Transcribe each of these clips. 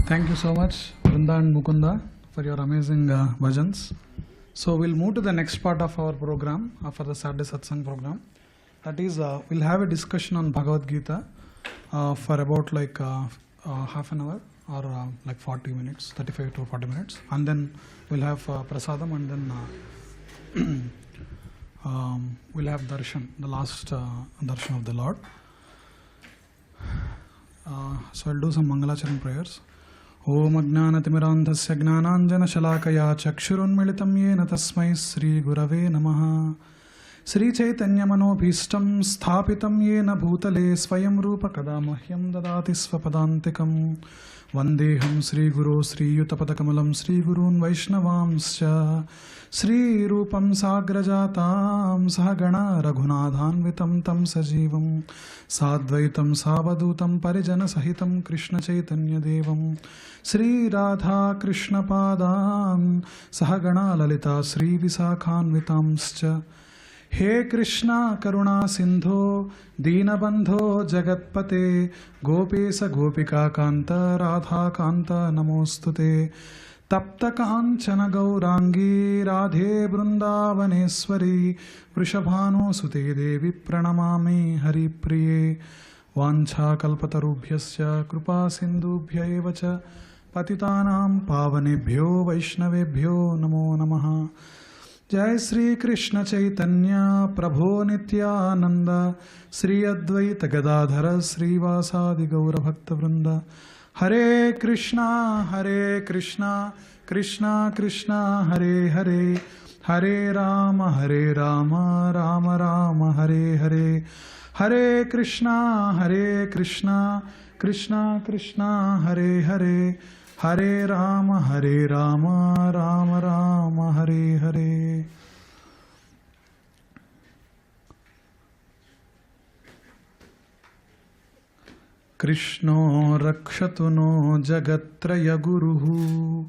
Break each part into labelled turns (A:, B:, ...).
A: Thank you so much, Vrinda and Mukunda, for your amazing bhajans. So we'll move to the next part of our program, for the Saturday Satsang program. That is, we'll have a discussion on Bhagavad Gita for about half an hour or 40 minutes, 35 to 40 minutes. And then we'll have prasadam, and then we'll have darshan, the last darshan of the Lord. So I'll do some Mangalacharan prayers. Om Ajnanatimirandhasya Gnananjana Shalakaya Chakshurunmilitam Yena Tasmai Sri Gurave Namaha. Sri Chaitanya Manobhishtam Sthapitam Yena Bhutale Swayam Rupa Kadamahyam Dadati Svapadantikam. Vandeham Sri Guru Sri Yutapadakamalam Sri Gurun Vaishnavamscha Sri Rupam Sagrajatam Sahagana Raghunadhanvitam Tam Sajivam Sadvaitam Savadutam Parijana Sahitam Krishna Chaitanya Devam Sri Radha Krishna Padam Sahagana Lalita Sri Visakhanvitamscha. He Krishna Karuna Sindho Deenabandho Jagatpate Gopesa Gopika Kanta Radha Kanta Namostute Tapta Kanchana Gaurangi Radhe Brindavaneswari Vrishabhano Sute Devi Pranamami Hari Priye Vancha Kalpatarubhyasya Krupa Sindhubhya Evacha Patitanam Pavanebhyo Vaishnavebhyo Namo Namaha. Jai Sri Krishna Chaitanya Prabho Nityananda Sri Advaita Gadadhara Sri Vasadi Gaura Bhakta Vrinda. Hare Krishna Krishna Krishna Hare Hare Hare Rama Rama Rama Hare Hare. Hare Krishna Krishna Krishna Hare Hare Hare Rama Rama Rama Hare Hare. Krishno rakshatu no jagatraya guruhu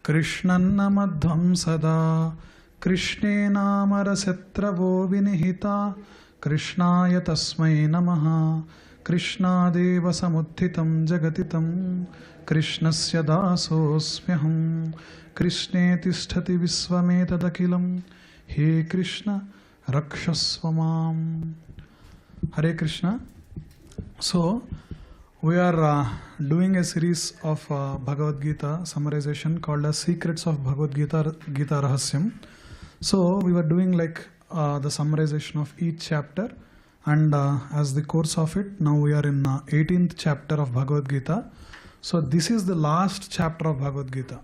A: Krishnanna madhvam sada Krishne namarasetravo vinihita Krishnaya tasmai namaha Krishna deva samuthitam jagatitam Krishnasya dasosmyaham Krishne tisthati visvametadakilam He Krishna rakshasvamam. Hare Krishna. So we are doing a series of Bhagavad Gita summarization called as Secrets of Bhagavad Gita Rahasyam. So we were doing the summarization of each chapter, and as the course of it, now we are in 18th chapter of Bhagavad Gita. So this is the last chapter of Bhagavad Gita.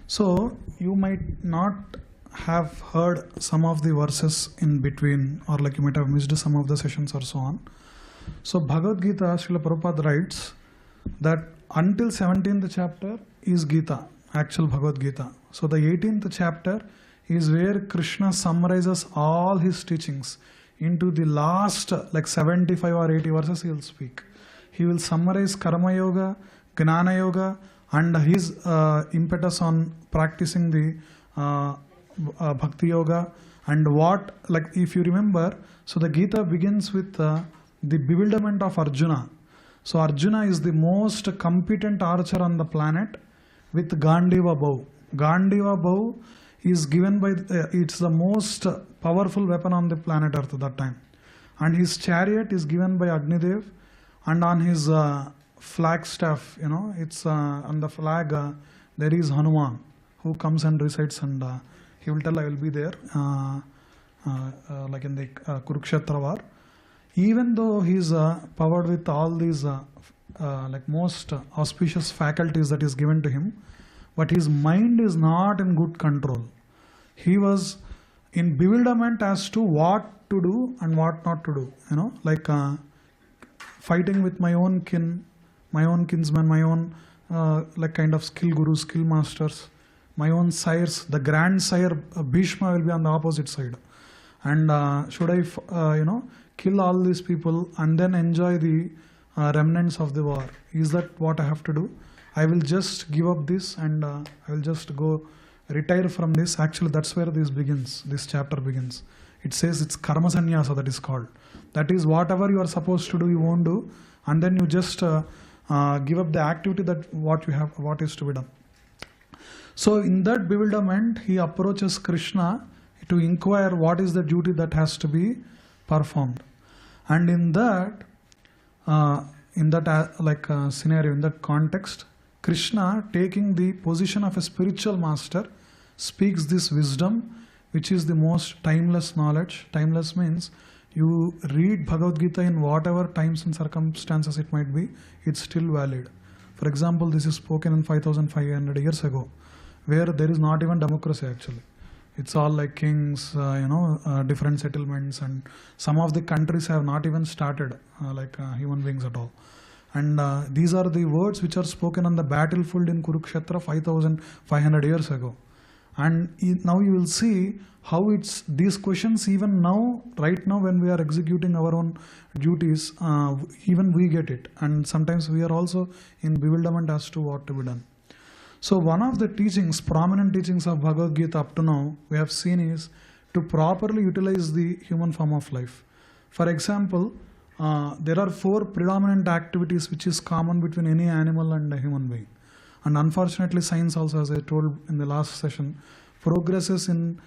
A: So you might not have heard some of the verses in between, or you might have missed some of the sessions or so on. So Bhagavad Gita, Srila Prabhupada writes that until 17th chapter is Gita, actual Bhagavad Gita. So the 18th chapter is where Krishna summarizes all his teachings into the last 75 or 80 verses he will speak. He will summarize Karma Yoga, Gnana Yoga, and his impetus on practicing the Bhakti Yoga, and what, if you remember, so the Gita begins with the bewilderment of Arjuna. So Arjuna is the most competent archer on the planet with Gandiva bow. Gandiva bow is given by, it's the most powerful weapon on the planet Earth at that time. And his chariot is given by Agnidev, and on his flag staff, it's on the flag, there is Hanuman who comes and recites, and he will tell, I will be there, like in the Kurukshetra war. Even though he is powered with all these most auspicious faculties that is given to him, but his mind is not in good control. He was in bewilderment as to what to do and what not to do. Fighting with my own kin, my own kinsmen, my own kind of skill gurus, skill masters, my own sires. The grandsire Bhishma will be on the opposite side. And should I, kill all these people and then enjoy the remnants of the war? Is that what I have to do? I will just give up this, and I will just go retire from this. Actually, that's where this chapter begins. It says it's karma sannyasa, that is called. That is, whatever you are supposed to do, you won't do, and then you just give up the activity that what is to be done. So in that bewilderment, he approaches Krishna to inquire what is the duty that has to be performed. And in that scenario, in that context, Krishna, taking the position of a spiritual master, speaks this wisdom, which is the most timeless knowledge. Timeless means you read Bhagavad Gita in whatever times and circumstances it might be, it's still valid. For example, this is spoken in 5,500 years ago, where there is not even democracy actually. It's all like kings, different settlements, and some of the countries have not even started human beings at all. And these are the words which are spoken on the battlefield in Kurukshetra 5,500 years ago. And now you will see how it's these questions even now, right now when we are executing our own duties, even we get it. And sometimes we are also in bewilderment as to what to be done. So one of the teachings, prominent teachings of Bhagavad Gita up to now, we have seen is to properly utilize the human form of life. For example, there are 4 predominant activities which is common between any animal and a human being. And unfortunately, science also, as I told in the last session, progresses in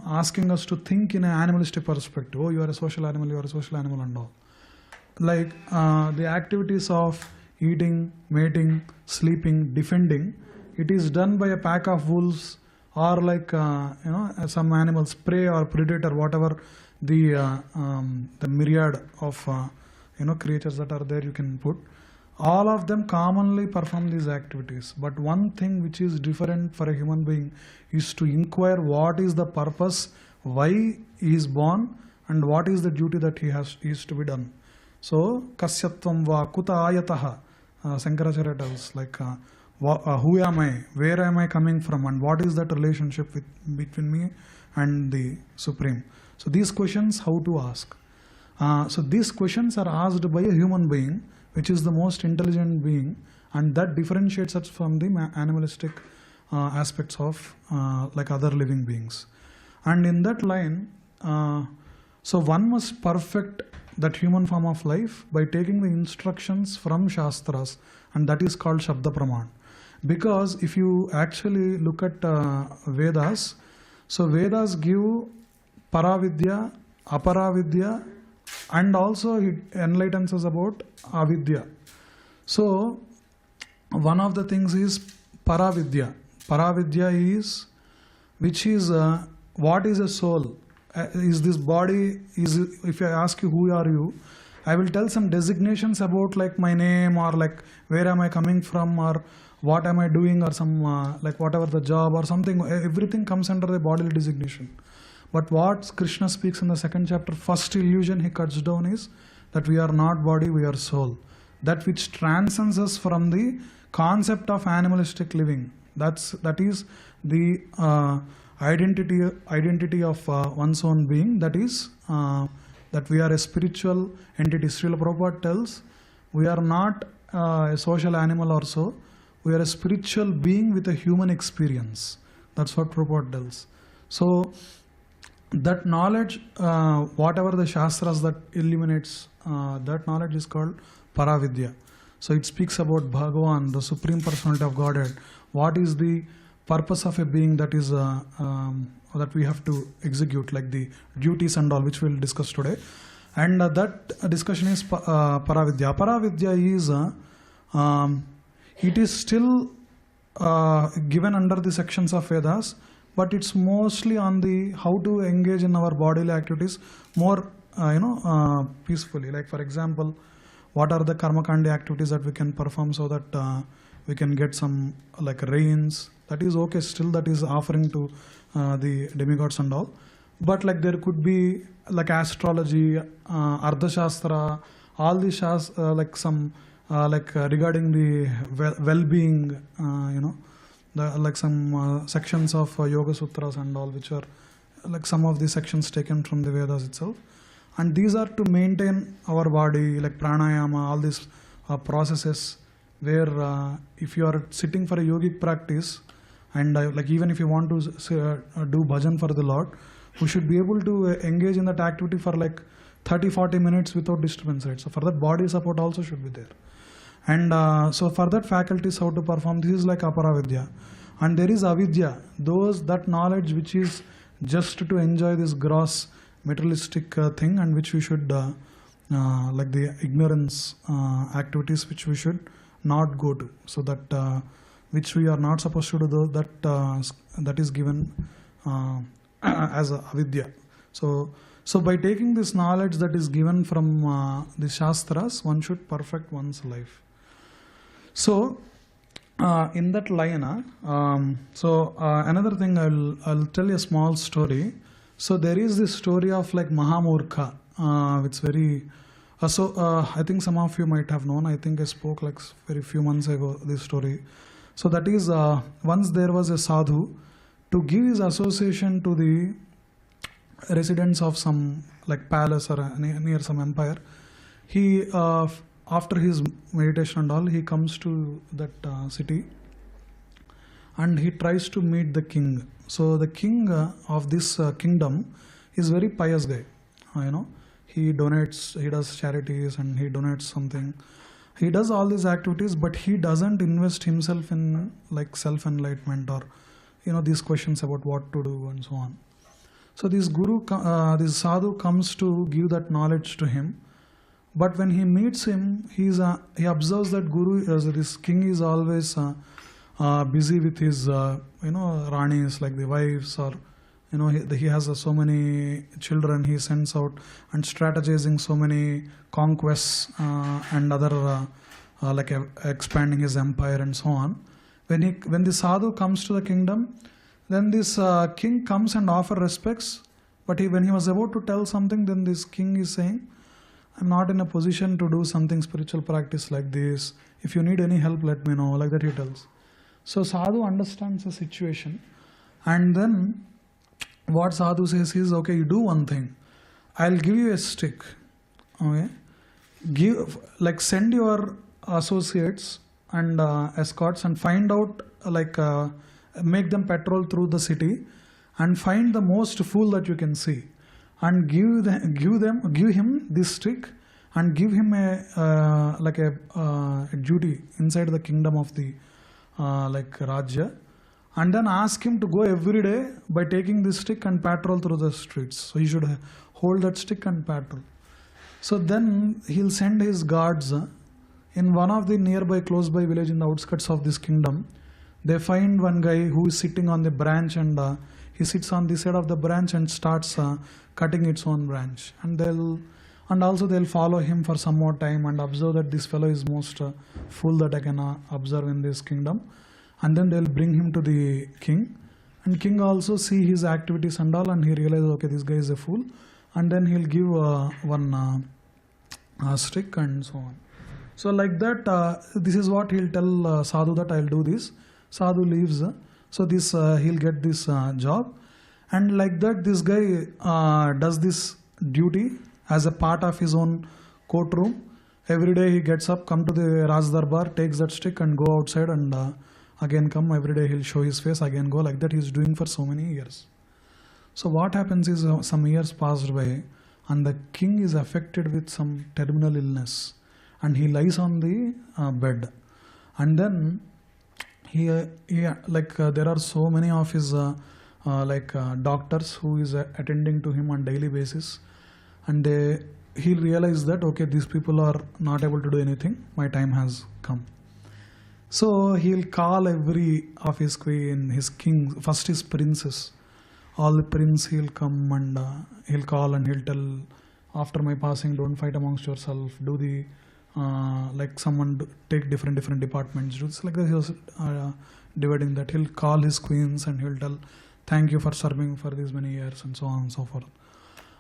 A: asking us to think in an animalistic perspective. Oh, you are a social animal, you are a social animal and all. Like the activities of eating, mating, sleeping, defending, it is done by a pack of wolves or some animals, prey or predator, whatever the myriad of creatures that are there you can put. All of them commonly perform these activities. But one thing which is different for a human being is to inquire what is the purpose, why he is born, and what is the duty that is to be done. So, kasyatvam va kuta ayataha, Sankaracharya tells, who am I, where am I coming from, and what is that relationship between me and the Supreme. So these questions, how to ask. So these questions are asked by a human being, which is the most intelligent being, and that differentiates us from the animalistic aspects of other living beings. And in that line, so one must perfect that human form of life by taking the instructions from Shastras, and that is called Shabda Praman. Because if you actually look at Vedas, so Vedas give Paravidya, Aparavidya, and also it enlightens us about Avidya. So one of the things is Paravidya. Paravidya is, which is what is a soul? Is this body, if I ask you who are you, I will tell some designations about my name or where am I coming from or what am I doing or some whatever the job or something. Everything comes under the bodily designation. But what Krishna speaks in the 2nd chapter, first illusion he cuts down is that we are not body, we are soul. That which transcends us from the concept of animalistic living. That is the identity of one's own being. That is that we are a spiritual entity. Srila Prabhupada tells we are not a social animal or so. We are a spiritual being with a human experience. That's what Prabhupada tells. So that knowledge, whatever the Shastras that illuminates, that knowledge is called Paravidya. So it speaks about Bhagavan, the Supreme Personality of Godhead. What is the purpose of a being that is that we have to execute, like the duties and all, which we'll discuss today. And that discussion is Paravidya. Paravidya is, it is still given under the sections of Vedas, but it's mostly on the how to engage in our bodily activities more peacefully. Like for example, what are the karmakandi activities that we can perform so that we can get some rains. That is okay, still that is offering to the demigods and all. But there could be astrology, Ardhashastra, all these some regarding the well-being, some sections of Yoga Sutras and all, which are some of the sections taken from the Vedas itself. And these are to maintain our body, like pranayama, all these processes where if you are sitting for a yogic practice and even if you want to do bhajan for the Lord, we should be able to engage in that activity for 30-40 minutes without disturbance, right? So for that, body support also should be there. And so for that faculties how to perform, this is like aparavidya. And there is avidya, that knowledge which is just to enjoy this gross materialistic thing, and which we should like the ignorance activities which we should not go to, so that which we are not supposed to do, that is given as a avidya. So by taking this knowledge that is given from the Shastras, one should perfect one's life. So in that line, another thing, I'll tell you a small story. So there is this story of like Mahamurkha. It's very I think some of you might have known. I think I spoke like very few months ago this story. So that is once there was a sadhu to give his association to the residents of some like palace or near some empire. He after his meditation and all, he comes to that city and he tries to meet the king. So the king of this kingdom is very pious guy. He donates, he does charities and he donates something. He does all these activities, but he doesn't invest himself in like self-enlightenment or these questions about what to do and so on. So this guru, this sadhu comes to give that knowledge to him. But when he meets him, he observes that this king is always busy with his ranis, like the wives, or he has so many children he sends out and strategizing so many conquests and other like expanding his empire and so on. When the sadhu comes to the kingdom, then this king comes and offer respects. But when he was about to tell something, then this king is saying, I'm not in a position to do something spiritual practice like this. If you need any help, let me know. Like that he tells. So sadhu understands the situation, and then what sadhu says is, okay, you do one thing. I'll give you a stick. Okay, send your associates and escorts and find out, make them patrol through the city and find the most fool that you can see, and give him this stick and give him a duty inside the kingdom of the Rajya, and then ask him to go every day by taking this stick and patrol through the streets. So he should hold that stick and patrol. So then he'll send his guards in one of the nearby close by village in the outskirts of this kingdom. They find one guy who is sitting on the branch, and he sits on the side of the branch and starts cutting its own branch. And they'll follow him for some more time and observe that this fellow is most fool that I can observe in this kingdom. And then they'll bring him to the king. And king also see his activities and all, and he realizes, okay, this guy is a fool. And then he'll give one stick and so on. So like that, this is what he'll tell sadhu, that I'll do this. Sadhu leaves. So this he'll get this job. And like that, this guy does this duty as a part of his own courtroom. Every day he gets up, come to the Raj Darbar, takes that stick and go outside, and again come. Every day he'll show his face, again go. Like that he's doing for so many years. So what happens is some years passed by, and the king is affected with some terminal illness, and he lies on the bed. And then there are so many of his doctors who is attending to him on daily basis, and he'll realize that, okay, these people are not able to do anything, my time has come. So he'll call every of his queen, his king, first his princes, all the prince he'll come and he'll call and he'll tell, after my passing, don't fight amongst yourself, do the someone take different departments. It's like that he was dividing that. He'll call his queens and he'll tell, thank you for serving for these many years, and so on and so forth.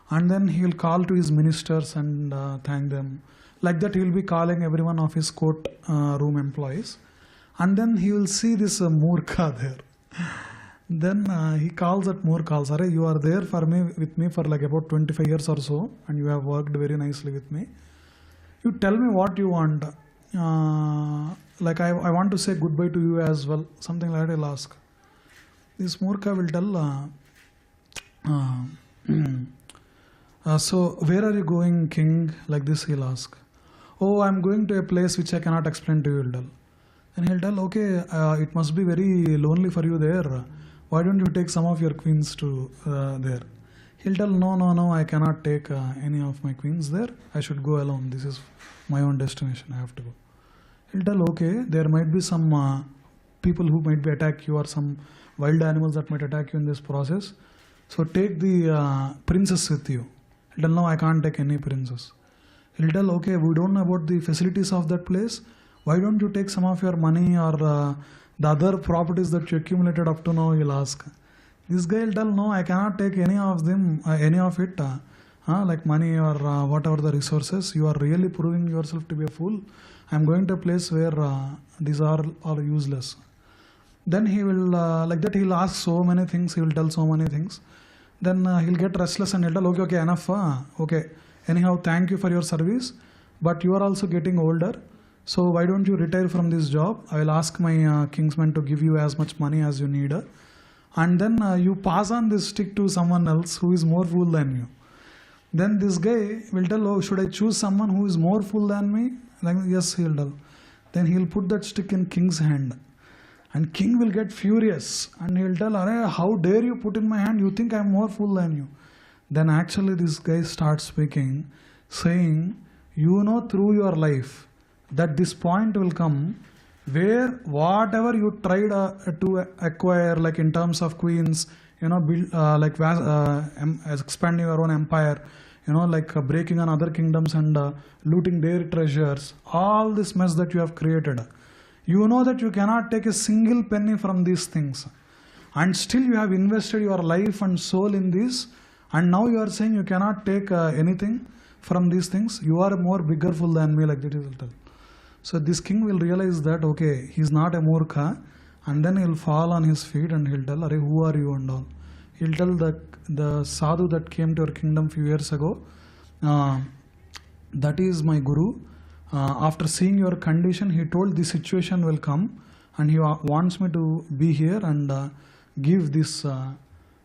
A: And then he'll call to his ministers and thank them. Like that he'll be calling every one of his court room employees. And then he will see this Murkha there. Then he calls that Murkha, Sare, you are there with me for like about 25 years or so, and you have worked very nicely with me. You tell me what you want. I want to say goodbye to you as well. Something like that he'll ask. This Murkha will tell, so where are you going, king? Like this he'll ask. oh, I'm going to a place which I cannot explain to you, he'll tell. And he'll tell, okay, it must be very lonely for you there. Why don't you take some of your queens to there? He'll tell, no, I cannot take any of my queens there. I should go alone. This is my own destination. I have to go. He'll tell, okay, there might be some people who might be attack you or some wild animals that might attack you in this process. So take the princess with you. He'll tell, no, I can't take any princess. He'll tell, okay, we don't know about the facilities of that place. Why don't you take some of your money or the other properties that you accumulated up to now, he'll ask. This guy will tell, no, I cannot take any of them, any of it, like money or whatever the resources. You are really proving yourself to be a fool. I'm going to a place where these are all useless. Then he will, like that, he'll ask so many things, he will tell so many things. Then he'll get restless and he'll tell, okay, enough. Okay, anyhow, thank you for your service, but you are also getting older. So why don't you retire from this job? I will ask my kingsman to give you as much money as you need. And then you pass on this stick to someone else who is more fool than you. Then this guy will tell, oh, should I choose someone who is more fool than me? Like, yes, he'll tell. Then he'll put that stick in king's hand. And king will get furious. And he'll tell, how dare you put in my hand? You think I'm more fool than you. Then actually this guy starts speaking, saying, you know through your life that this point will come where whatever you tried to acquire, like in terms of queens, build, expanding your own empire, breaking on other kingdoms and looting their treasures, all this mess that you have created. You know that you cannot take a single penny from these things. And still you have invested your life and soul in this. And now you are saying you cannot take anything from these things. You are more bigger fool than me, like that he will tell. So this king will realize that, okay, he's not a murkha, and then he'll fall on his feet and he'll tell, who are you and all. He'll tell the sadhu that came to our kingdom few years ago, that is my guru. After seeing your condition, he told this situation will come and he wants me to be here and give this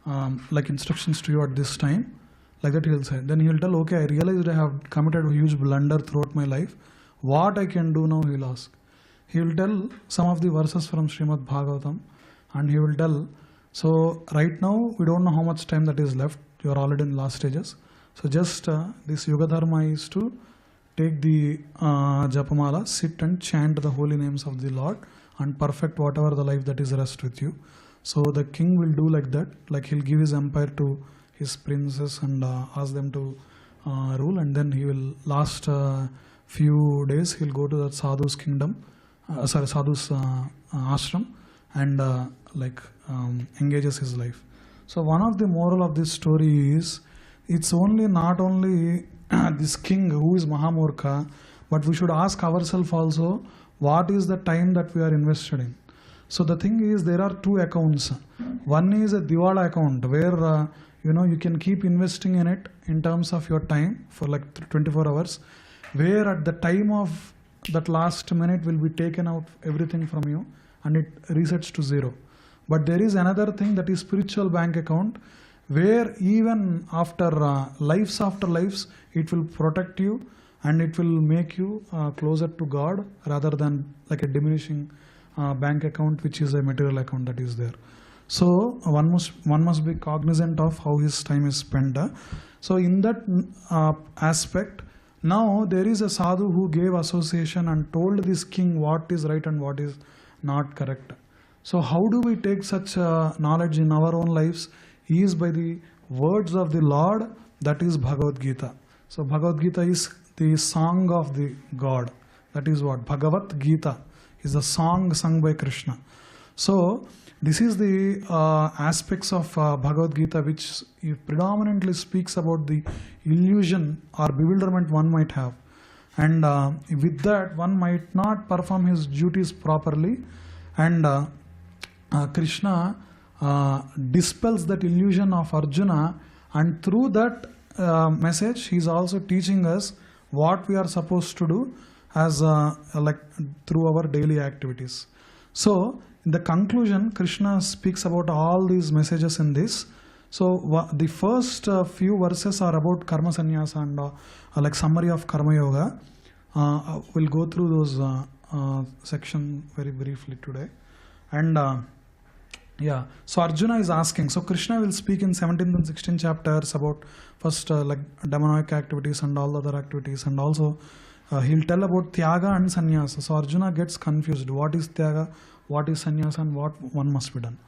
A: instructions to you at this time. Like that he'll say. Then he'll tell, okay, I realized I have committed a huge blunder throughout my life. What I can do now, he'll ask. He will tell some of the verses from Srimad Bhagavatam and he will tell, so right now we don't know how much time that is left. You are already in last stages. So just this Yuga Dharma is to take the Japamala, sit and chant the holy names of the Lord and perfect whatever the life that is rest with you. So the king will do like that, like he'll give his empire to his princes and ask them to rule, and then he will last few days he'll go to that sadhu's kingdom, sadhu's ashram and engages his life. So one of the moral of this story is, it's not only this king who is Mahamurkha, but we should ask ourselves also, what is the time that we are invested in? So the thing is, there are two accounts. One is a Diwala account where you can keep investing in it in terms of your time for like 24 hours, where at the time of that last minute will be taken out everything from you and it resets to zero. But there is another thing, that is spiritual bank account, where even after lives after lives, it will protect you and it will make you closer to God rather than like a diminishing bank account, which is a material account that is there. So one must be cognizant of how his time is spent. So in that aspect, now there is a sadhu who gave association and told this king what is right and what is not correct. So how do we take such knowledge in our own lives? Is by the words of the Lord, that is Bhagavad Gita. So Bhagavad Gita is the song of the God. That is what? Bhagavad Gita is a song sung by Krishna. So this is the aspects of Bhagavad Gita which predominantly speaks about the illusion or bewilderment one might have. And with that, one might not perform his duties properly. And Krishna dispels that illusion of Arjuna, and through that message he is also teaching us what we are supposed to do as through our daily activities. So in the conclusion, Krishna speaks about all these messages in this. So the first few verses are about karma sannyasa and like summary of karma yoga. We'll go through those section very briefly today. And yeah, so Arjuna is asking, so Krishna will speak in 17th and 16th chapters about first like demonic activities and all other activities, and also he'll tell about Tyaga and Sannyasa. So Arjuna gets confused. What is Tyaga, what is Sannyasa, and what one must be done.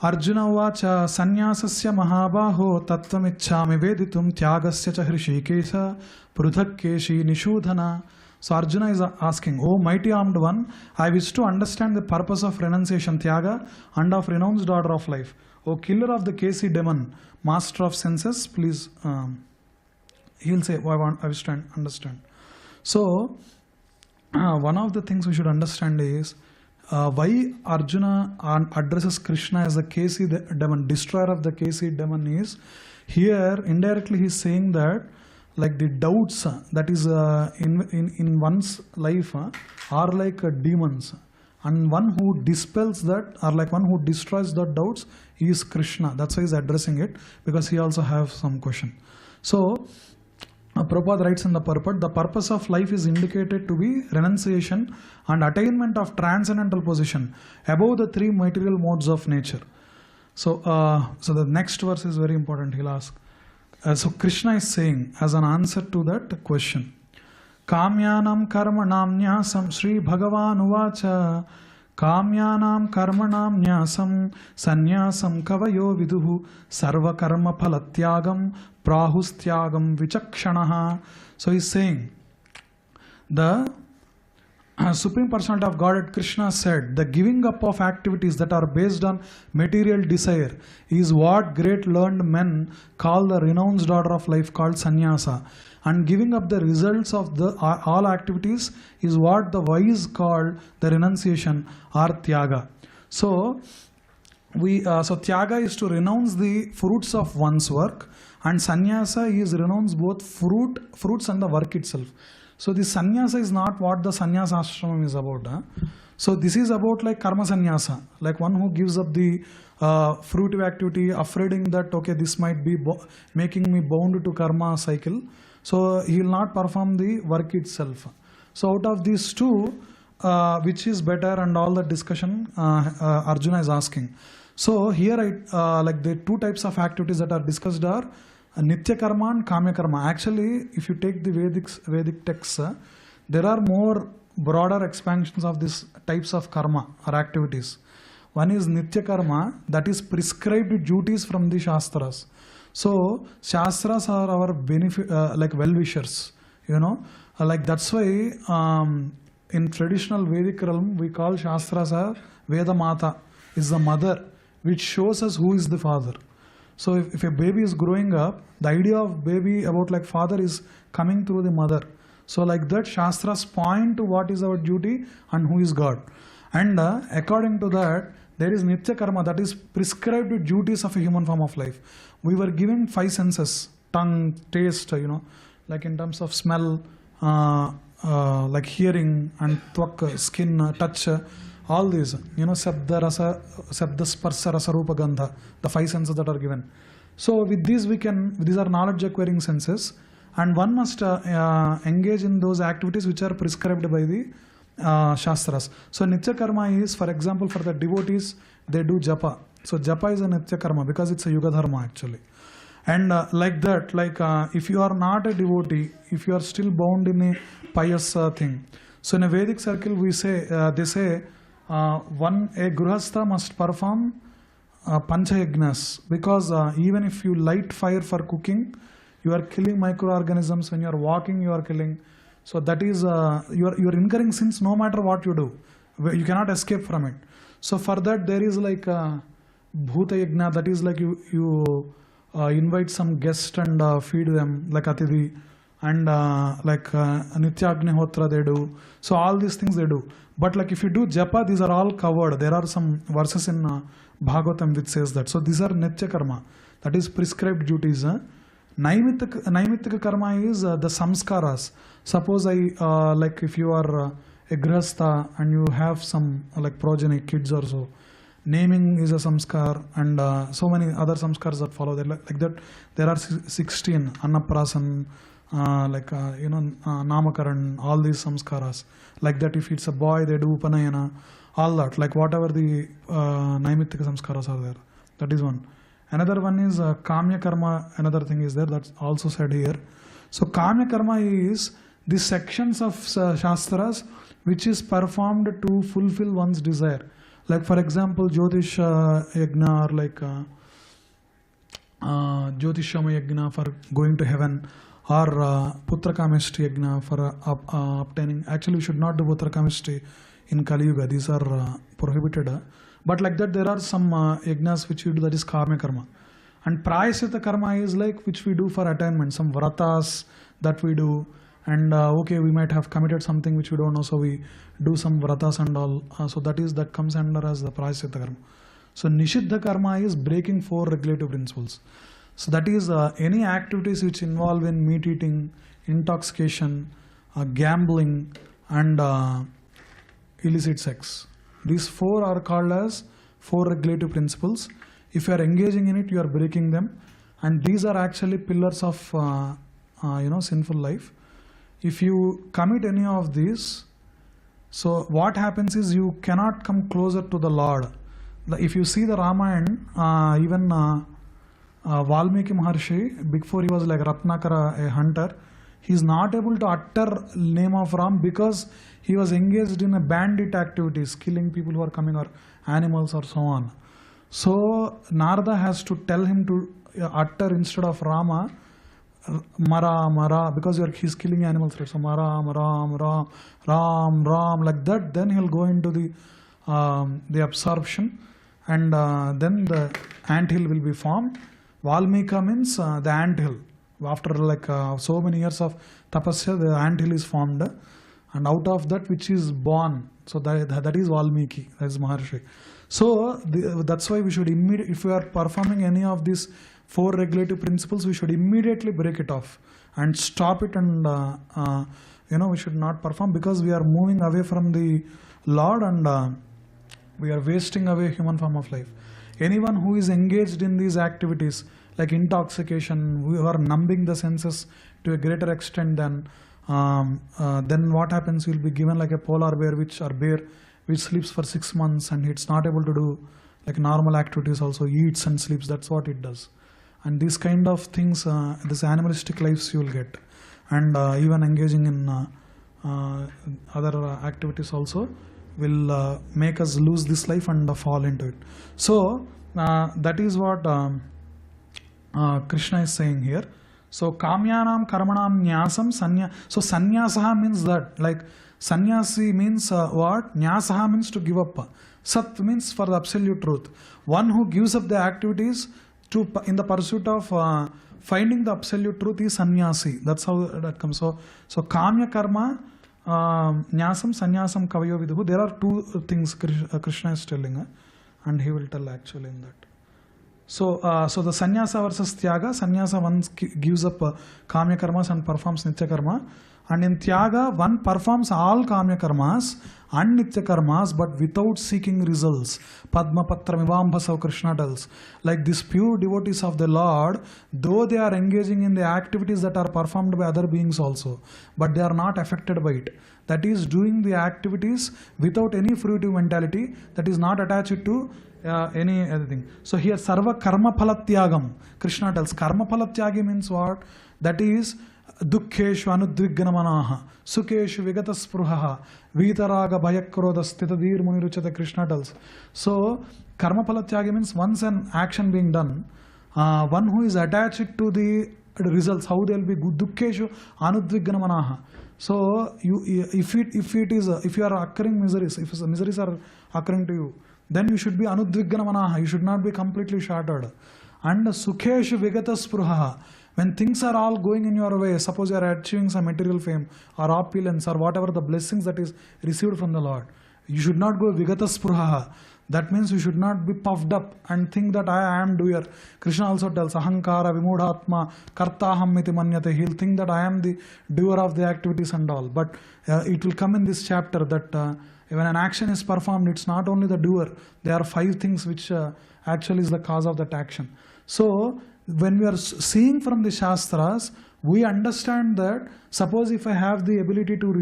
A: Arjuna vacha sannyasasya mahabaho tattvamichhami veditum tyagasya cha hrishikesha prudhakkeshi nishudhana. So Arjuna is asking, O mighty armed one, I wish to understand the purpose of renunciation, Tyaga, and of renounced order of life. O killer of the Kesi demon, master of senses, please, he'll say, I wish to understand. So, one of the things we should understand is, why Arjuna addresses Krishna as the Kesi demon, destroyer of the Kesi demon is, here indirectly he is saying that like the doubts that is in one's life are like demons, and one who dispels that, or like one who destroys the doubts, is Krishna. That's why he is addressing it, because he also has some question. So Prabhupada writes in the purport, the purpose of life is indicated to be renunciation and attainment of transcendental position above the three material modes of nature. So so the next verse is very important. He'll ask, so Krishna is saying as an answer to that question, Kamyanam karmanam nyasam Sri Bhagavan uvacha Kamyanam karmanam nyasam sannyasam kavayo viduhu sarva karma phalatyagam prahustyagam vichakshanaha. So he's saying the Supreme Personality of Godhead Krishna said the giving up of activities that are based on material desire is what great learned men call the renounced order of life called sannyasa, and giving up the results of the all activities is what the wise call the renunciation or tyaga. So so tyaga is to renounce the fruits of one's work, and sannyasa is renounce both fruits and the work itself. So the sannyasa is not what the sannyasa ashramam is about. So this is about like karma sannyasa, like one who gives up the fruitive activity, afraiding that okay, this might be making me bound to karma cycle. So he will not perform the work itself. So out of these two, which is better, and all the discussion Arjuna is asking. So here like the two types of activities that are discussed are Nitya karma and Kamya karma. Actually, if you take the Vedic texts, there are more broader expansions of these types of karma or activities. One is Nitya karma, that is prescribed duties from the Shastras. So Shastras are our benefit, like well-wishers, you know, like that's why in traditional Vedic realm we call Shastras as Veda Mata, is the mother, which shows us who is the father. So if a baby is growing up, the idea of baby about like father is coming through the mother. So like that, Shastras point to what is our duty and who is God. And according to that, there is Nitya karma, that is prescribed duties of a human form of life. We were given five senses, tongue, taste, you know, like in terms of smell, like hearing, and tvak, skin, touch, all these, you know, Sabda, Rasa, Sabda, Sparsa, Rasa, Rupa, Gandha, the five senses that are given. So with these these are knowledge acquiring senses, and one must engage in those activities which are prescribed by the Shastras. So Nitya karma is, for example, for the devotees, they do japa. So japa is a Nitya karma because it's a Yuga dharma actually. And like that, like if you are not a devotee, if you are still bound in a pious thing. So in a Vedic circle we say, they say, a Grihastha must perform Panchayagnas, because even if you light fire for cooking, you are killing microorganisms. When you are walking, you are killing. So that is, you are incurring sins no matter what you do. You cannot escape from it. So for that there is like Bhuta Yagna, that is like you invite some guest and feed them, like Atidhi, and like Nitya Agnihotra they do. So all these things they do. But like if you do japa, these are all covered. There are some verses in Bhagavatam which says that. So these are Nitya karma, that is prescribed duties. Naimittika karma is the samskaras. Suppose like if you are a grihastha and you have some like progeny, kids or so, naming is a samskar, and so many other samskars that follow. Like that, there are 16 Annaprasan, Namakaran, all these samskaras. Like that, if it's a boy, they do Upanayana, all that. Like whatever the Naimittika samskaras are there. That is one. Another one is Kamya Karma, another thing is there, that's also said here. So Kamya Karma is the sections of Shastras which is performed to fulfill one's desire. Like for example, Jyotish Yagna, or like Jyotishama Yagna for going to heaven, or Putra Kamishti Yagna for obtaining. Actually, we should not do Putra Kamishti in Kali Yuga. These are prohibited. But like that, there are some yagnas which we do, that is Karma Karma. And Prayasita Karma is like which we do for attainment, some vratas that we do. And okay, we might have committed something which we don't know, so we do some vratas and all. So that comes under as the Prayasita Karma. So Nishiddha Karma is breaking 4 regulative principles. So that is any activities which involve in meat eating, intoxication, gambling, and illicit sex. These 4 are called as 4 regulative principles. If you are engaging in it, you are breaking them, and these are actually pillars of sinful life. If you commit any of these, so what happens is you cannot come closer to the Lord. If you see the Ramayana, even Valmiki Maharshi, before he was like Ratnakara, a hunter, he is not able to utter name of Ram because he was engaged in a bandit activities, killing people who are coming, or animals or so on. So Narada has to tell him to utter instead of Rama, Mara, Mara, because he's killing animals, right? So Mara, Ram, Ram, Ram, Ram, like that. Then he'll go into the absorption, and then the anthill will be formed. Valmika means the anthill. After like so many years of tapasya, the anthill is formed, and out of that which is born, so that is Valmiki, that is Maharshi. So that's why we should if we are performing any of these 4 regulative principles, we should immediately break it off and stop it, and we should not perform, because we are moving away from the Lord, and we are wasting away human form of life. Anyone who is engaged in these activities like intoxication, we are numbing the senses to a greater extent, then what happens? You'll be given like a polar bear, which sleeps for 6 months, and it's not able to do like normal activities, also eats and sleeps. That's what it does. And these kind of things, this animalistic lives you will get, and even engaging in other activities also will make us lose this life and fall into it. So that is what Krishna is saying here. So Kamyanam Karmanam Nyasam Sanya. So Sannyasa means that, like Sannyasi means what? Nyasaha means to give up. Sat means for the absolute truth. One who gives up the activities in the pursuit of finding the absolute truth is sannyasi. That's how that comes. So Kamya Karma, Nyasam, Sannyasam, Kavayo Viduhu. There are 2 things Krishna is telling, and he will tell actually in that. So the sannyasa versus tyaga. Sannyasa, one gives up kamya karmas and performs nitya karma, and in tyaga one performs all kamya karmas and nitya karmas, but without seeking results. Padma Patra Mivambhasav, Krishna tells, like these pure devotees of the Lord, though they are engaging in the activities that are performed by other beings also, but they are not affected by it. That is, doing the activities without any fruitive mentality, that is not attached to any other thing. So here Sarva Karma Phalatyagam, Krishna tells. Karma Phalatyagi means what? That is Dukkheshu Anudvignamanaha, Sukheshu Vigata Spruhaha, Vitaraga Bhayakroda Stitadir Muniruchata, Krishna tells. So Karma Phalatyagi means once an action being done, one who is attached to the results, how they will be Dukkheshu Anudvignamanaha. So if you are occurring miseries, if miseries are occurring to you, then you should be Anudvignamanaha, you should not be completely shattered. And Sukheshu Vigata Spruhaha, when things are all going in your way, suppose you are achieving some material fame or opulence or whatever the blessings that is received from the Lord, you should not go Vigata Spruhaha. That means you should not be puffed up and think that I am doer. Krishna also tells, Ahankara Vimudhatma Kartaham iti manyate. He'll think that I am the doer of the activities and all. But it will come in this chapter that when an action is performed, it's not only the doer. There are 5 things which actually is the cause of that action. So when we are seeing from the Shastras, We understand that, suppose if I have the ability to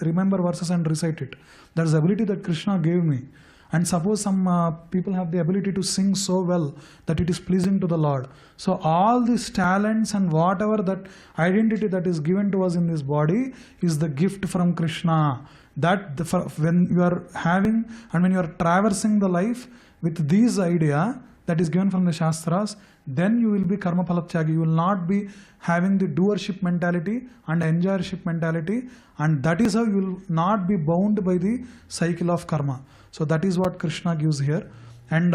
A: remember verses and recite it, that is the ability that Krishna gave me. And suppose some people have the ability to sing so well that it is pleasing to the Lord. So all these talents and whatever that identity that is given to us in this body is the gift from Krishna. That when you are having and when you are traversing the life with this idea that is given from the Shastras, then you will be karma phalatyagi. You will not be having the doership mentality and enjoyership mentality, and that is how you will not be bound by the cycle of karma. So that is what Krishna gives here. And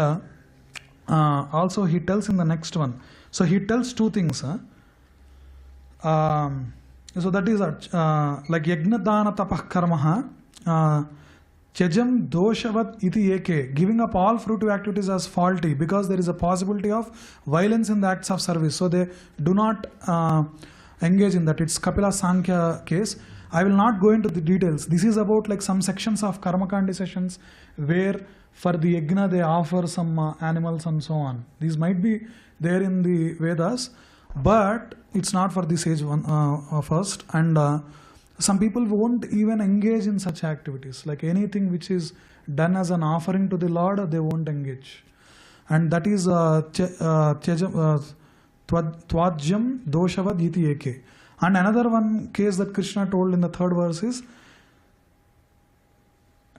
A: also he tells in the next one. So he tells two things. So that is like yajna dana tapah karmaha Chajam doshavat iti eke, giving up all fruitive activities as faulty because there is a possibility of violence in the acts of service. So they do not engage in that. It's Kapila Sankhya case. I will not go into the details. This is about like some sections of Karmakandi sessions where for the yajna they offer some animals and so on. These might be there in the Vedas, but it's not for this age first. And some people won't even engage in such activities. Like anything which is done as an offering to the Lord, they won't engage. And that is Tvajyam doshavad iti eke. And another one case that Krishna told in the third verse is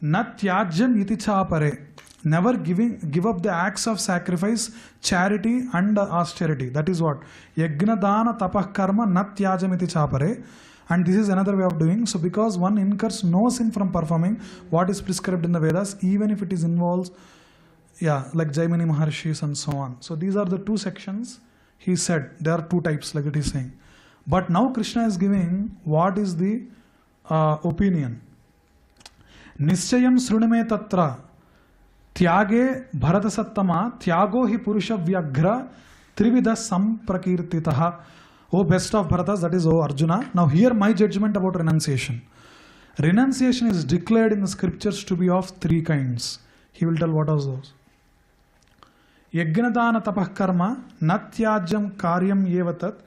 A: Nat tyajyam iti chapare. Never give up the acts of sacrifice, charity and austerity. That is what? Yajna dana tapah karma nat tyajyam iti chapare. And this is another way of doing. So because one incurs no sin from performing what is prescribed in the Vedas, even if it is involves, like Jaimini Maharshis and so on. So these are the two sections he said. There are two types, like it is saying. But now Krishna is giving what is the opinion. Nischayam sruname tatra tyage bharata sattama tyago hi purusha vyagra trivida samprakirtitaha. O best of Bharatas, that is O Arjuna. Now hear my judgment about renunciation. Renunciation is declared in the scriptures to be of three kinds. He will tell what are those. Yajnadana tapah karma natyajam karyam yevatat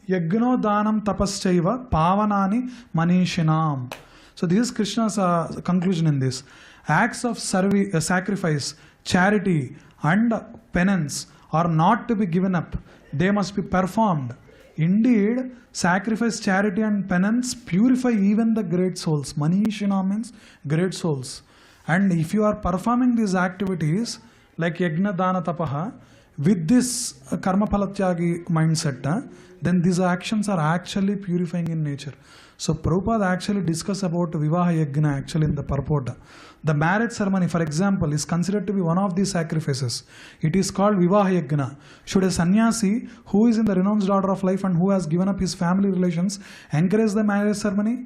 A: yajno danam tapaschaiva pavanani manishinam. So this is Krishna's conclusion in this. Acts of sacrifice, charity and penance are not to be given up. They must be performed. Indeed, sacrifice, charity and penance purify even the great souls. Manishina means great souls. And if you are performing these activities like yajna dana tapaha with this karma phalatyagi mindset, then these actions are actually purifying in nature. So Prabhupada actually discussed about Vivaha Yajna actually in the purport. The marriage ceremony, for example, is considered to be one of these sacrifices. It is called Vivaha Yajna. Should a sannyasi who is in the renounced order of life and who has given up his family relations encourage the marriage ceremony?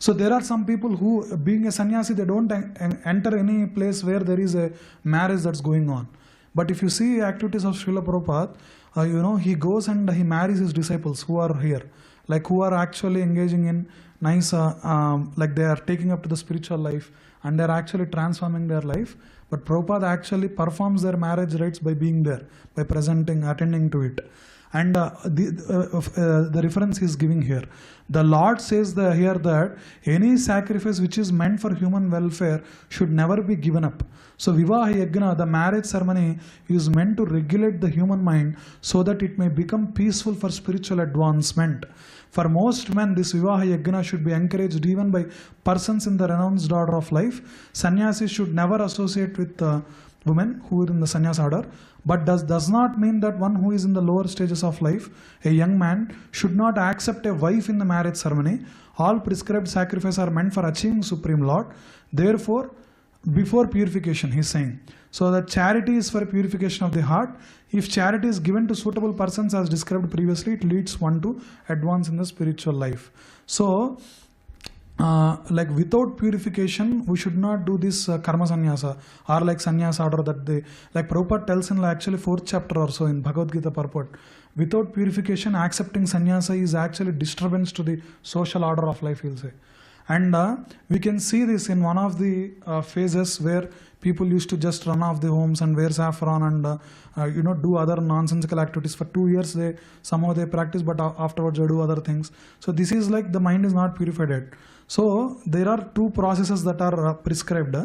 A: So there are some people who, being a sannyasi, they don't enter any place where there is a marriage that's going on. But if you see activities of Srila Prabhupada, he goes and he marries his disciples who are here. Like who are actually engaging in nice, like they are taking up to the spiritual life and they are actually transforming their life. But Prabhupada actually performs their marriage rites by being there, by presenting, attending to it. And the reference he is giving here. The Lord says here that any sacrifice which is meant for human welfare should never be given up. So Vivaha Yajna, the marriage ceremony, is meant to regulate the human mind so that it may become peaceful for spiritual advancement. For most men, this Vivaha Yajna should be encouraged even by persons in the renounced order of life. Sannyasis should never associate with women who are in the sannyas order, but does not mean that one who is in the lower stages of life, a young man, should not accept a wife in the marriage ceremony. All prescribed sacrifices are meant for achieving Supreme Lord. Therefore, before purification, he is saying. So that charity is for purification of the heart. If charity is given to suitable persons as described previously, it leads one to advance in the spiritual life. So, like without purification, we should not do this karma sannyasa or like sannyasa order that they, like Prabhupada tells in actually 4th chapter or so in Bhagavad Gita purport. Without purification, accepting sannyasa is actually disturbance to the social order of life, he'll say. And we can see this in one of the phases where people used to just run off the homes and wear saffron and do other nonsensical activities. For 2 years they somehow they practice, but afterwards they do other things. So this is like the mind is not purified yet. So there are two processes that are prescribed.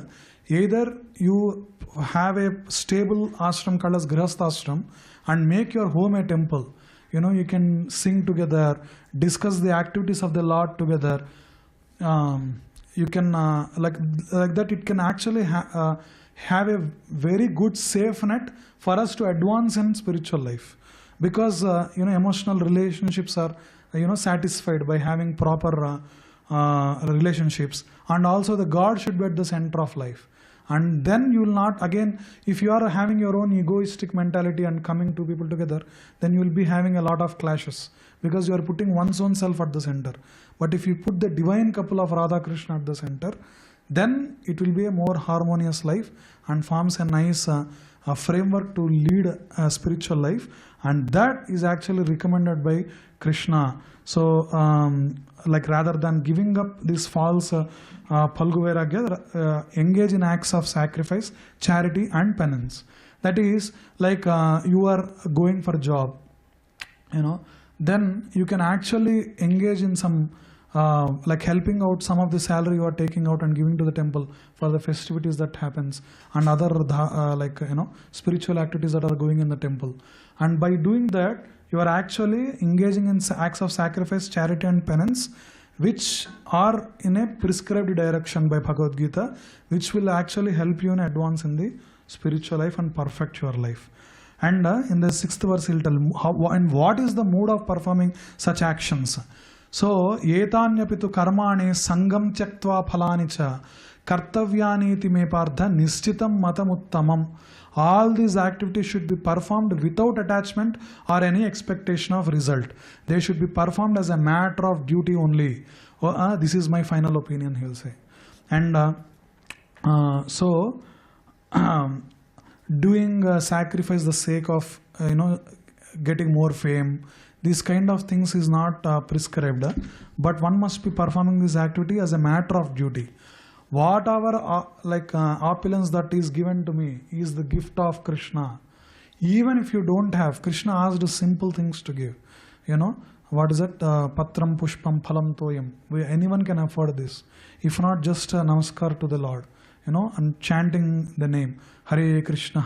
A: Either you have a stable ashram called as Grihastha ashram and make your home a temple. You can sing together, discuss the activities of the Lord together. You can like that it can actually have a very good safe net for us to advance in spiritual life, because emotional relationships are satisfied by having proper relationships, and also the God should be at the center of life. And then you will not, again, if you are having your own egoistic mentality and coming two people together, then you will be having a lot of clashes, because you are putting one's own self at the center. But if you put the divine couple of Radha Krishna at the center, then it will be a more harmonious life and forms a nice framework to lead a spiritual life. And that is actually recommended by Krishna. So like rather than giving up this false Palguvairagya, engage in acts of sacrifice, charity and penance. That is like you are going for a job, then you can actually engage in some like helping out some of the salary you are taking out and giving to the temple for the festivities that happens, and other spiritual activities that are going in the temple. And by doing that, you are actually engaging in acts of sacrifice, charity and penance, which are in a prescribed direction by Bhagavad Gita, which will actually help you in advance in the spiritual life and perfect your life. And in the 6th verse, he'll tell how, and what is the mood of performing such actions. So, etanyapitu karmani sangam tyaktva phalanicha kartavyani iti me partha nishchitam matamuttamam. All these activities should be performed without attachment or any expectation of result. They should be performed as a matter of duty only. This is my final opinion, he will say. And doing sacrifice the sake of getting more fame, these kind of things is not prescribed, but one must be performing this activity as a matter of duty. Whatever opulence that is given to me is the gift of Krishna. Even if you don't have, Krishna asked simple things to give. What is it? Patram pushpam phalam toyam. Anyone can afford this. If not, just namaskar to the Lord. And chanting the name. Hare Krishna,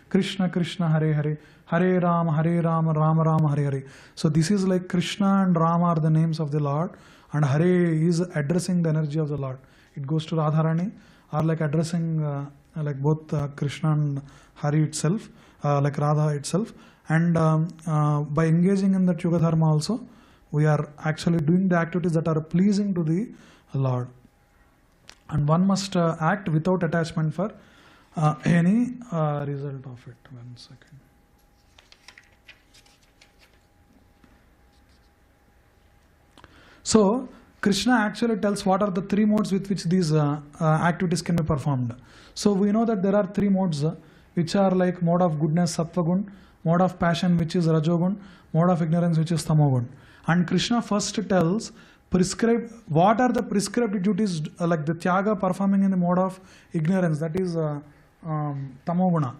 A: Krishna Krishna, Hare Hare, Hare Rama, Rama Rama, Hare Hare. So this is like Krishna and Rama are the names of the Lord, and Hare is addressing the energy of the Lord. It goes to Radharani, or like addressing like both Krishna and Hari itself, like Radha itself. And by engaging in that Yuga Dharma also, we are actually doing the activities that are pleasing to the Lord. And one must act without attachment for any result of it. 1 second. So, Krishna actually tells what are the 3 modes with which these activities can be performed. So, we know that there are 3 modes which are like mode of goodness, Sattva Gun, mode of passion, which is Rajogun, mode of ignorance, which is Tamogun. And Krishna first tells what are the prescribed duties, like the Tyaga performing in the mode of ignorance, that is Tamoguna.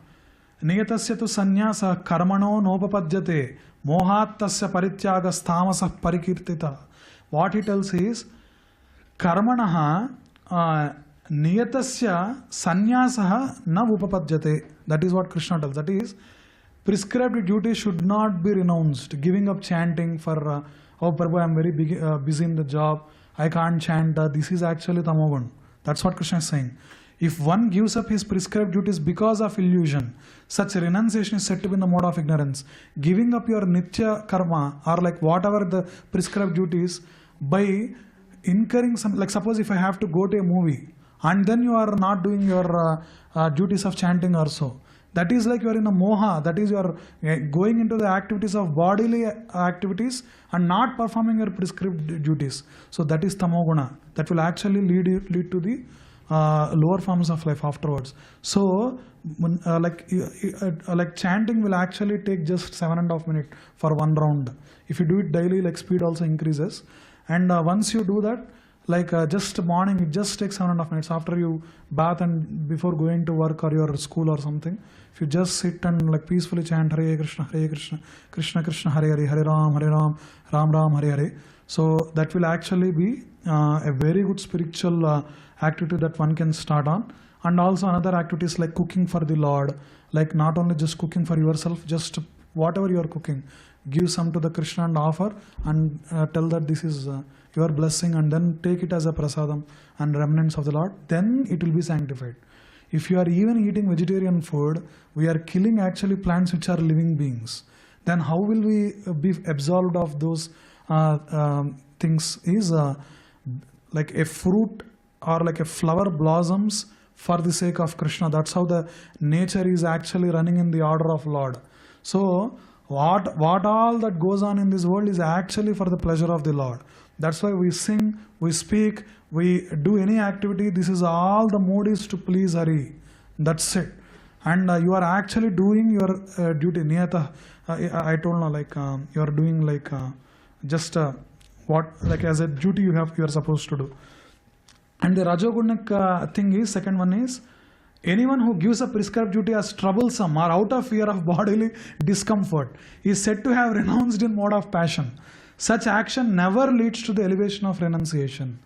A: Niyatasya tu sannyasa karmano nopapadyate mohattasya parityagas tamasah parikirtita. What he tells is karmanaha niyatasya sannyasah na upapadyate. That is what Krishna tells. That is, prescribed duty should not be renounced. Giving up chanting for oh Prabhu, I am very busy in the job, I can't chant. This is actually Tamogun. That's what Krishna is saying. If one gives up his prescribed duties because of illusion, such renunciation is said to be in the mode of ignorance. Giving up your nitya karma, or like whatever the prescribed duties, by incurring some, like suppose if I have to go to a movie and then you are not doing your duties of chanting or so, that is like you are in a moha, that is you are going into the activities of bodily activities and not performing your prescribed duties. So that is tamoguna. That will actually lead to the lower forms of life afterwards. So like chanting will actually take just 7.5 minutes for one round. If you do it daily, like speed also increases. And once you do that, like just morning, it just takes 7.5 minutes after you bath and before going to work or your school or something. If you just sit and like peacefully chant Hare Krishna, Krishna Krishna, Hare Hare, Hare Ram, Ram Ram, Hare Hare. So that will actually be a very good spiritual activity that one can start on. And also another activities like cooking for the Lord, like not only just cooking for yourself, just whatever you are cooking, give some to the Krishna and offer and tell that this is your blessing, and then take it as a prasadam and remnants of the Lord, then it will be sanctified. If you are even eating vegetarian food, we are killing actually plants which are living beings. Then how will we be absolved of those things? Is like a fruit or like a flower blossoms for the sake of Krishna. That's how the nature is actually running in the order of Lord. So what all that goes on in this world is actually for the pleasure of the Lord. That's why we sing, we speak, we do any activity. This is all the mode is to please Hari. That's it. And you are actually doing your duty. Niyata, I told now, like you are doing like just what, like as a duty you are supposed to do. And the Rajogunic thing is, second one is, anyone who gives a prescribed duty as troublesome or out of fear of bodily discomfort is said to have renounced in mode of passion. Such action never leads to the elevation of renunciation.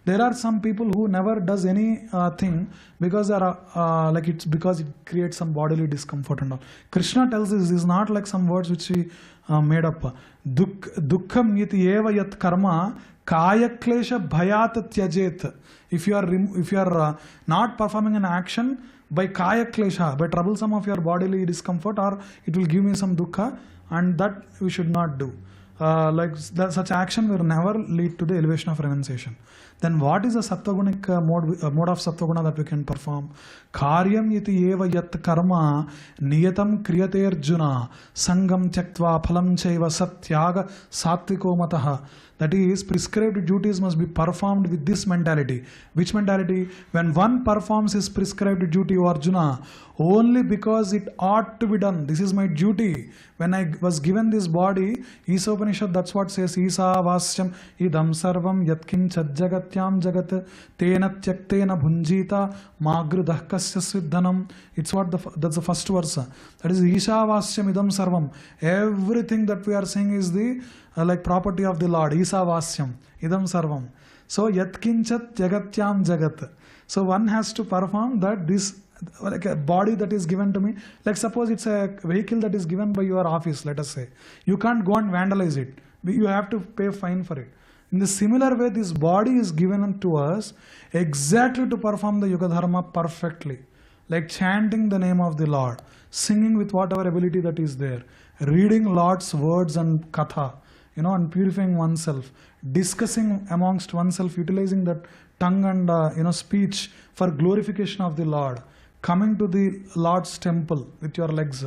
A: There are some people who never does any thing because they are like it's because it creates some bodily discomfort and all. Krishna tells us this is not like some words which he made up. Dukkham yati eva yat karma kaya klesha bhayat tyajet. If you are not performing an action by kaya klesha, by troublesome of your bodily discomfort, or it will give me some dukkha, and that we should not do. Such action will never lead to the elevation of renunciation. Then what is a sattva-gunic mode of sattva-guna that we can perform? Karyam yati eva yat karma niyatam kriyate arjuna sangam tyaktva phalam chaiva satyaga sattviko mataha. That is, prescribed duties must be performed with this mentality. Which mentality? When one performs his prescribed duty, O Arjuna, only because it ought to be done. This is my duty. When I was given this body, Isa Upanishad, that's what says, Isa vasyam idam sarvam yatkin chadjagatyam jagat tena tyaktena bhunjita magrudah kasya siddhanam. It's what that's the first verse. That is Isa vasyam idam sarvam. Everything that we are saying is the like property of the Lord. Isa vasyam idam sarvam. So yatkinchat jagatyam jagat. So one has to perform that this, like a body that is given to me, like suppose it's a vehicle that is given by your office, let us say. You can't go and vandalize it. You have to pay fine for it. In the similar way, this body is given to us exactly to perform the Yuga Dharma perfectly. Like chanting the name of the Lord, singing with whatever ability that is there, reading Lord's words and katha, and purifying oneself, discussing amongst oneself, utilizing that tongue and speech for glorification of the Lord, coming to the Lord's temple with your legs,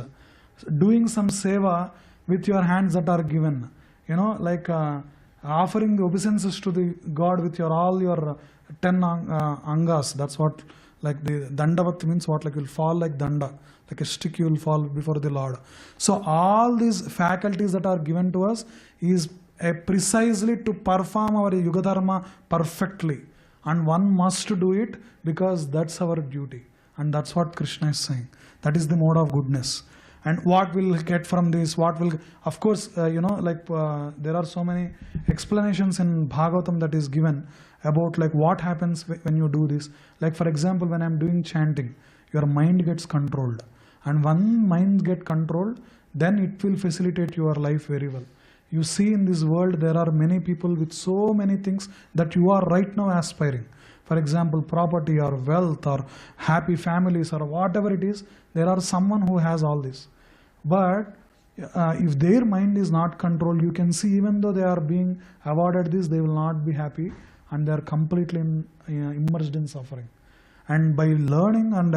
A: doing some seva with your hands that are given, offering the obeisances to the God with all your 10 angas. That's what, like the dandavat means what, like you'll fall like danda, like a stick you will fall before the Lord. So all these faculties that are given to us is precisely to perform our Yuga Dharma perfectly. And one must do it because that's our duty. And that's what Krishna is saying. That is the mode of goodness. And what we'll get from this, of course, there are so many explanations in Bhagavatam that is given about like what happens when you do this. Like for example, when I'm doing chanting, your mind gets controlled. And when mind gets controlled, then it will facilitate your life very well. You see in this world, there are many people with so many things that you are right now aspiring. For example, property or wealth or happy families or whatever it is, there are someone who has all this. But if their mind is not controlled, you can see even though they are being awarded this, they will not be happy and they are completely immersed in suffering. And by learning and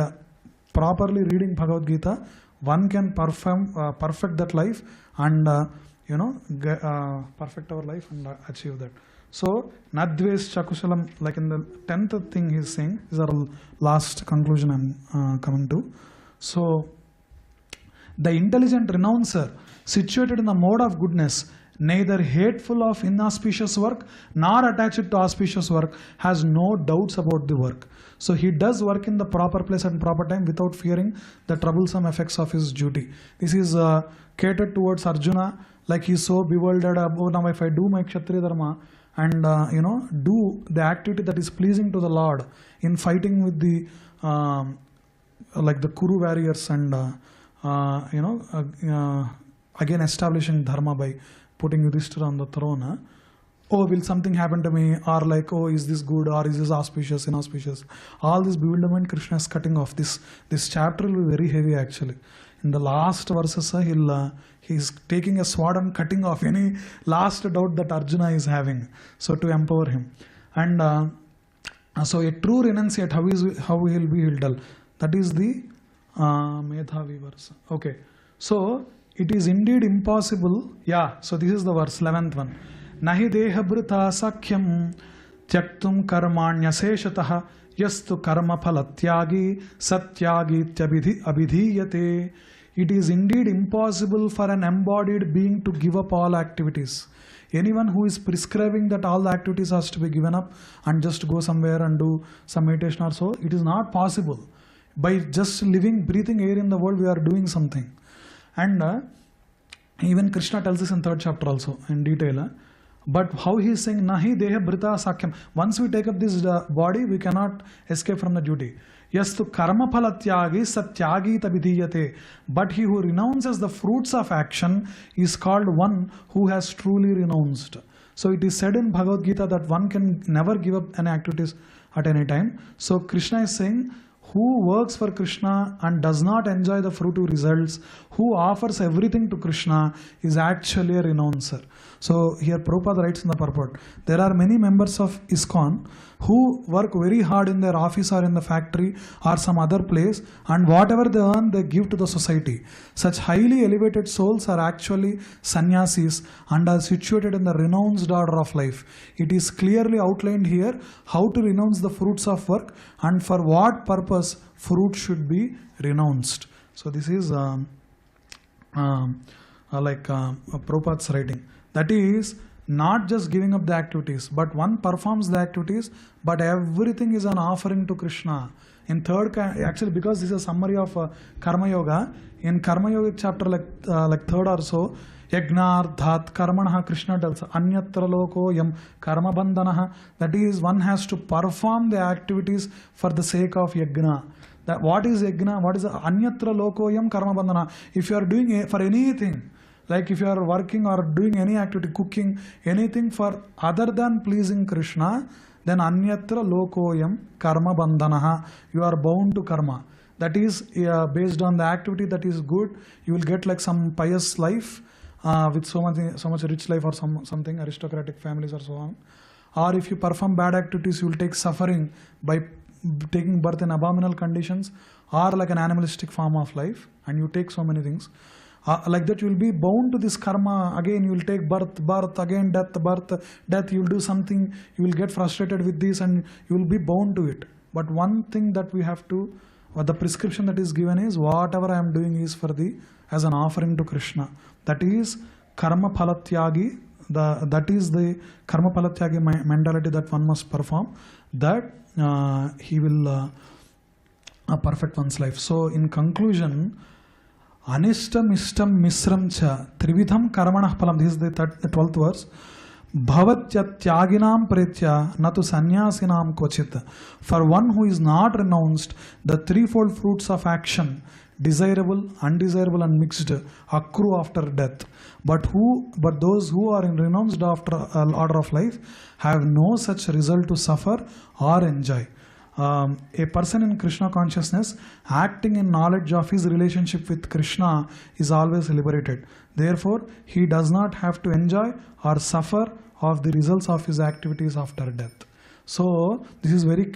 A: properly reading Bhagavad Gita, one can perfect that life and perfect our life and achieve that. So, Nadves Chakushalam, like in the 10th thing he is saying, is our last conclusion I'm coming to. So, the intelligent renouncer, situated in the mode of goodness, neither hateful of inauspicious work nor attached to auspicious work, has no doubts about the work. So he does work in the proper place and proper time without fearing the troublesome effects of his duty. This is catered towards Arjuna, like he's so bewildered about, now if I do my Kshatriya Dharma and do the activity that is pleasing to the Lord in fighting with the like the Kuru warriors and again establishing dharma by putting Yudhishthira on the throne, oh, will something happen to me, or like, oh, is this good, or is this auspicious, inauspicious? All this bewilderment Krishna is cutting off. This chapter will be very heavy actually. In the last verses, he's taking a sword and cutting off any last doubt that Arjuna is having, so to empower him. And so a true renunciate, how he will be tell. That is the Medhavi verse. Okay, so it is indeed impossible. Yeah, so this is the verse, 11th one. Nahi dehabrita sakyam tyaktum karmanyaseshatah yastu karma phalatyagi satyagi abhidhiyate. It is indeed impossible for an embodied being to give up all activities. Anyone who is prescribing that all the activities has to be given up and just go somewhere and do some meditation or so, it is not possible. By just living, breathing air in the world, we are doing something. And even Krishna tells this in 3rd chapter also in detail. But how he is saying, Nahi deha brita sakyam. Once we take up this body, we cannot escape from the duty. Yastu karma phalatyagi satyagi tabidhiyate. But he who renounces the fruits of action is called one who has truly renounced. So it is said in Bhagavad Gita that one can never give up any activities at any time. So Krishna is saying, who works for Krishna and does not enjoy the fruitive results, who offers everything to Krishna, is actually a renouncer. So here Prabhupada writes in the purport, there are many members of ISKCON who work very hard in their office or in the factory or some other place, and whatever they earn they give to the society. Such highly elevated souls are actually sannyasis and are situated in the renounced order of life. It is clearly outlined here how to renounce the fruits of work and for what purpose fruit should be renounced. So this is Prabhupada's writing. That is not just giving up the activities, but one performs the activities, but everything is an offering to Krishna. In actually because this is a summary of Karma Yoga, in Karma Yoga chapter like 3rd or so, Yagnardhat Karmanaha, Krishna tells Anyatra Loko Yam Karma Bandhanaha. That is, one has to perform the activities for the sake of Yagna. That what is Yagna? What is Anyatra Loko Yam Karma Bandhana? If you are doing for anything, like if you are working or doing any activity, cooking, anything for other than pleasing Krishna, then Anyatra Lokoyam Karma Bandhanaha. You are bound to karma. That is based on the activity that is good, you will get like some pious life with so much rich life or something, aristocratic families or so on. Or if you perform bad activities, you will take suffering by taking birth in abominable conditions or like an animalistic form of life, and you take so many things. Like that you will be bound to this karma. Again you will take birth, again death, you will do something, you will get frustrated with this and you will be bound to it. But one thing that we have to, the prescription that is given is, whatever I am doing is as an offering to Krishna. That is karma phalatyagi, that is the karma phalatyagi mentality that one must perform, that he will perfect one's life. So in conclusion, Anishtam Ishtam Misram Cha Trividham Karmanah Palam. This is the 12th verse. Bhavatya Tyaginam Pretya Natu Sanyasinam Kochit. For one who is not renounced, the threefold fruits of action, desirable, undesirable and mixed, accrue after death. But those who are in renounced after order of life have no such result to suffer or enjoy. A person in Krishna consciousness acting in knowledge of his relationship with Krishna is always liberated. Therefore, he does not have to enjoy or suffer of the results of his activities after death. So, this is very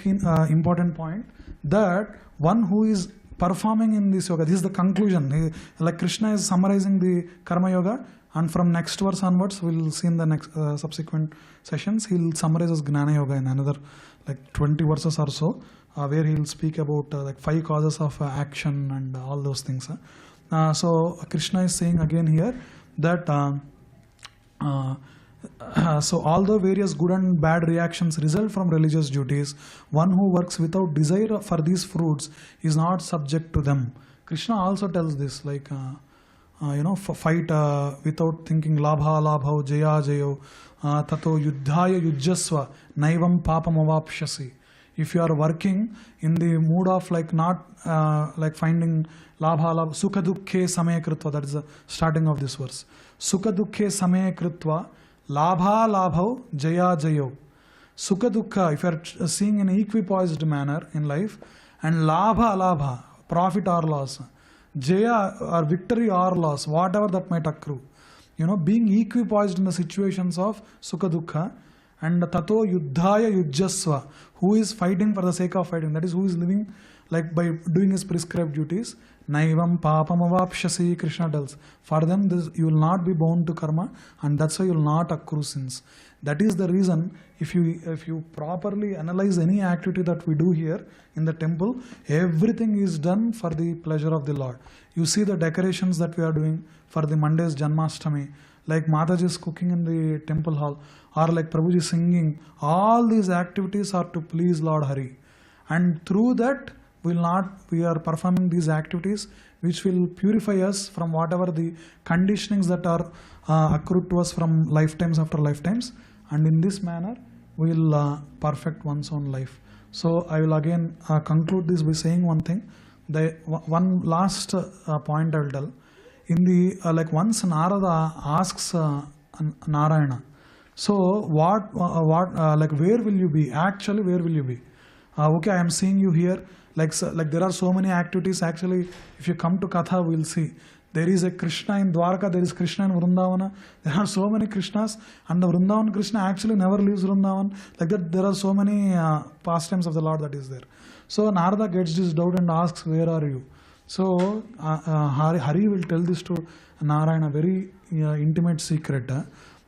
A: important point, that one who is performing in this yoga, this is the conclusion. Like Krishna is summarizing the Karma Yoga, and from next verse onwards, we will see in the next subsequent sessions, he will summarize as Gnana Yoga in another like 20 verses or so, where he will speak about like 5 causes of action and all those things. So Krishna is saying again here that So although various good and bad reactions result from religious duties, one who works without desire for these fruits is not subject to them. Krishna also tells this, like, fight without thinking labha labhau jaya jayo tato yuddhaya yujjasva naivam papam avapshasi. If you are working in the mood of like not like finding labha labha sukha dukkhe samaya kritva, that is the starting of this verse. Sukha dukkhe samaya kritva labha labhau jaya jayo. Sukha dukkha, if you are seeing in an equipoised manner in life, and labha labha, profit or loss, jaya or victory or loss, whatever that might accrue, being equipoised in the situations of sukha dukkha. And tato yuddhaya yujjasva, who is fighting for the sake of fighting, that is who is living like by doing his prescribed duties. Naivam papam avapshasi, Krishna tells. For them, this, you will not be bound to karma, and that's why you will not accrue sins. That is the reason, if you properly analyze any activity that we do here in the temple, everything is done for the pleasure of the Lord. You see the decorations that we are doing for the Monday's Janmashtami, like Mataji is cooking in the temple hall, or like Prabhuji singing. All these activities are to please Lord Hari, and through that we are performing these activities which will purify us from whatever the conditionings that are accrued to us from lifetimes after lifetimes, and in this manner we will perfect one's own life. So I will again conclude this by saying one thing. One last point I will tell. In the like once Narada asks Narayana, so what like where will you be? Actually, where will you be? Okay, I am seeing you here. Like there are so many activities. Actually, if you come to Katha, we will see there is a Krishna in Dwarka, there is Krishna in Vrindavana. There are so many Krishnas, and the Vrindavan Krishna actually never leaves Vrindavan. Like that, there are so many pastimes of the Lord that is there. So Narada gets this doubt and asks, "Where are you?" So Hari will tell this to Narayana, very intimate secret.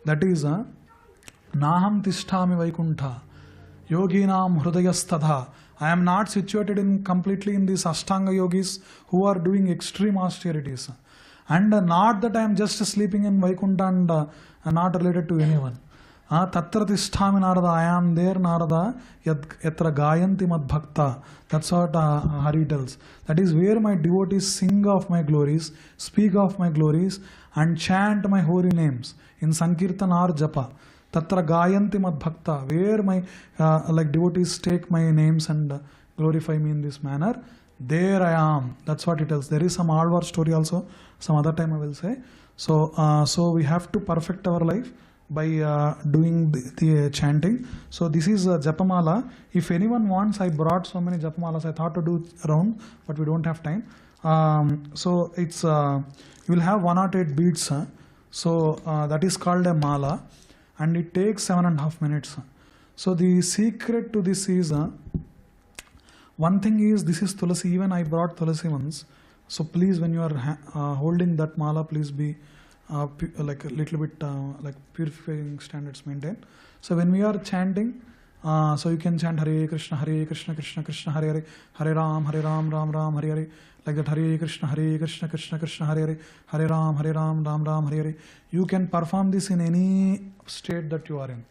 A: That is, Naham tishtami vaikuntha, yoginam hrudayastadha. I am not situated completely in these Ashtanga yogis who are doing extreme austerities. And not that I am just sleeping in Vaikuntha and not related to anyone. Tatra tisthami Narada, I am there Narada, yatra gayanti mad bhakta. That's what Hari tells. That is where my devotees sing of my glories, speak of my glories, and chant my holy names in Sankirtan or Japa. Tatra gayanti mad bhakta, where my like devotees take my names and glorify me in this manner. There I am. That's what it tells. There is some Alvar story also. Some other time I will say. So we have to perfect our life by doing the chanting. So this is Japamala. If anyone wants, I brought so many Japamalas. I thought to do around, but we don't have time. So it's you will have 108 beads. So that is called a mala, and it takes 7.5 minutes. So the secret to this is one thing is this is Tulasi. Even I brought Tulasi once. So please, when you are holding that mala, please be like a little bit like purifying standards maintained. So when we are chanting, so you can chant Hare Krishna, Krishna Krishna, Hare Hare, Hare Ram, Ram Ram, Hare Hare. Like that, Hare Krishna, Krishna Krishna, Hare Hare, Hare Ram, Ram Ram, Hare Hare. You can perform this in any state that you are in.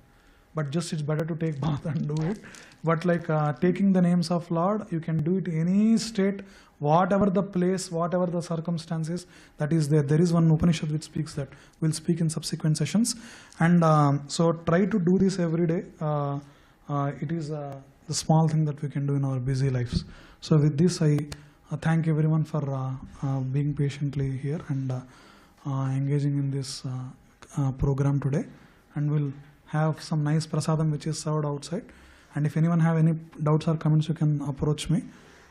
A: But just it's better to take bath and do it. But like taking the names of Lord, you can do it in any state, whatever the place, whatever the circumstances that is there. There is one Upanishad which speaks that. We'll speak in subsequent sessions. And so try to do this every day. It is the small thing that we can do in our busy lives. So with this, I thank everyone for being patiently here and engaging in this program today. And we'll have some nice prasadam which is served outside. And if anyone have any doubts or comments, you can approach me.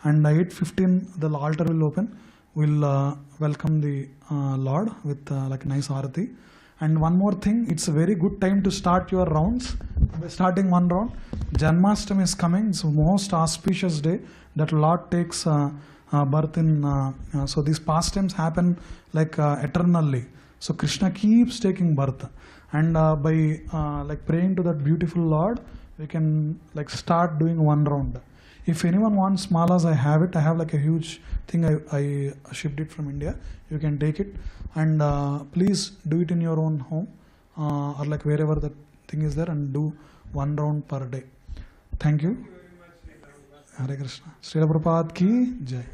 A: And 8:15 the altar will open. We'll welcome the Lord with like nice arati. And one more thing, it's a very good time to start your rounds. By starting one round, Janmashtami is coming. It's the most auspicious day that Lord takes birth in. So these pastimes happen like eternally. So Krishna keeps taking birth, and by like praying to that beautiful Lord, we can like start doing one round. If anyone wants malas, I have it. I have like a huge thing. I shipped it from India. You can take it, and please do it in your own home. or like wherever the thing is there, and do 1 round per day. Thank you. Hare Krishna. Srila Prabhupada ki jai.